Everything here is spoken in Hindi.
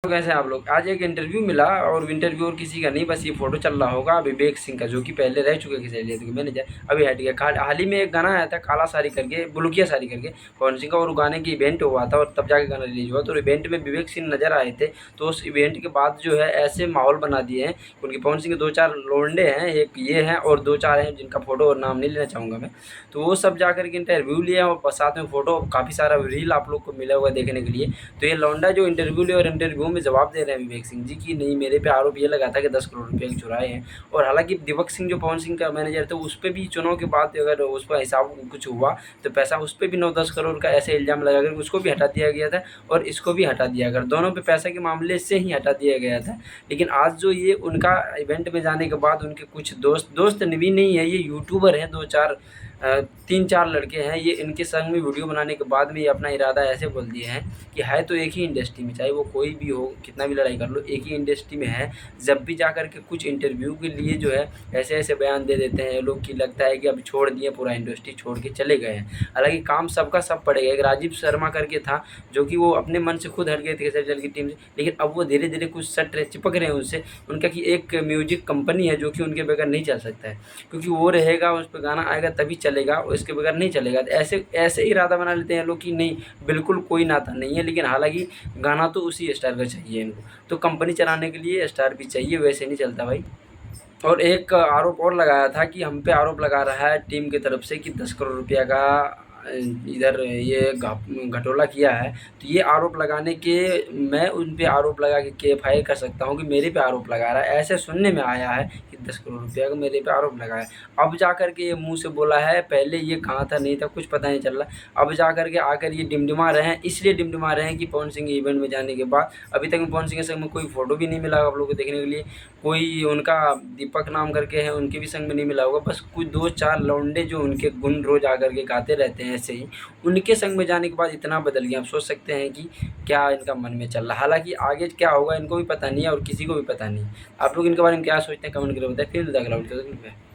तो कैसे हैं आप लोग। आज एक इंटरव्यू मिला और इंटरव्यू और किसी का नहीं, बस ये फोटो चल रहा होगा विवेक सिंह का, जो कि पहले रह चुके किसी के मैनेजर, अभी हट गया। हाल ही में एक गाना आया था काला साड़ी करके, बुलुकिया साड़ी करके, पवन सिंह का, और गाने की इवेंट हुआ था और तब जाके गाना रिलीज हुआ। तो इवेंट में विवेक सिंह नजर आए थे। तो उस इवेंट के बाद जो है ऐसे माहौल बना दिए हैं, उनके पवन सिंह के 2-4 लोंडे हैं, एक ये हैं और 2-4 हैं जिनका फोटो और नाम नहीं लेना चाहूँगा मैं। तो वो सब जाकर के इंटरव्यू लिए और साथ में फोटो, काफ़ी सारा रील आप लोग को मिला हुआ देखने के लिए। तो ये लौंडा जो इंटरव्यू लिया और इंटरव्यू में जवाब दे रहे हैं विवेक सिंह जी की नहीं, मेरे पे आरोप ये लगा था कि 10 करोड़ रुपये चुराए हैं। और हालांकि दिवक सिंह जो पवन सिंह का मैनेजर था, उस पर भी चुनाव के बाद अगर उस पर हिसाब कुछ हुआ तो पैसा उस पर भी 9-10 करोड़ का ऐसे इल्ज़ाम लगा कर उसको भी हटा दिया गया था और इसको भी हटा दिया गया, दोनों पे पैसे के मामले से ही हटा दिया गया था। लेकिन आज जो ये उनका इवेंट में जाने के बाद उनके कुछ दोस्त भी नहीं है, ये यूट्यूबर हैं 2-4 3-4 लड़के हैं, ये इनके संग में वीडियो बनाने के बाद में ये अपना इरादा ऐसे बोल दिए हैं कि है तो एक ही इंडस्ट्री में, चाहे वो कोई भी हो, कितना भी लड़ाई कर लो, एक ही इंडस्ट्री में है। जब भी जा कर के कुछ इंटरव्यू के लिए जो है ऐसे बयान दे देते हैं लोग कि लगता है कि अब छोड़ दिए, पूरा इंडस्ट्री छोड़ के चले गए हैं। हालांकि काम सबका सब पड़ेगा। एक राजीव शर्मा करके था जो कि वो अपने मन से खुद हट गए थे केसरी की टीम से, लेकिन अब वो धीरे धीरे कुछ सट चिपक रहे हैं उससे। उनका कि एक म्यूजिक कंपनी है जो कि उनके बगैर नहीं चल सकता है, क्योंकि वो रहेगा, उस पर गाना आएगा तभी चलेगा, और इसके बगैर नहीं चलेगा। तो ऐसे ही इरादा बना लेते हैं लोग कि नहीं, बिल्कुल कोई नाता नहीं है, लेकिन हालांकि गाना तो उसी स्टार का चाहिए इनको। तो कंपनी चलाने के लिए स्टार भी चाहिए, वैसे नहीं चलता भाई। और एक आरोप और लगाया था कि हम पे आरोप लगा रहा है टीम की तरफ से कि 10 करोड़ रुपया का इधर ये घटोला किया है। तो ये आरोप लगाने के, मैं उन पे आरोप लगा के एफ.आई.आर कर सकता हूँ कि मेरे पे आरोप लगा रहा है। ऐसे सुनने में आया है कि 10 करोड़ रुपया का मेरे पे आरोप लगा है। अब जा कर के ये मुँह से बोला है, पहले ये कहाँ था नहीं था कुछ पता नहीं चल रहा। अब जा कर के आकर ये डिमडिमा रहे हैं, इसलिए डिमडिमा रहे हैं कि पवन सिंह इवेंट में जाने के बाद अभी तक पवन सिंह के संग में कोई फ़ोटो भी नहीं मिला आप लोगों को देखने के लिए। कोई उनका दीपक नाम करके है, उनके भी संग में नहीं मिला होगा। बस कुछ 2-4 लौंडे जो उनके गुण रोज़ आकर के गाते रहते हैं ऐसे ही, उनके संग में जाने के बाद इतना बदल गया। आप सोच सकते हैं कि क्या इनका मन में चल रहा है। हालाँकि आगे क्या होगा इनको भी पता नहीं है और किसी को भी पता नहीं। आप लोग इनके बारे में क्या सोचते हैं कमेंट करके बताएँ। फिर मिलते हैं अगला वीडियो में।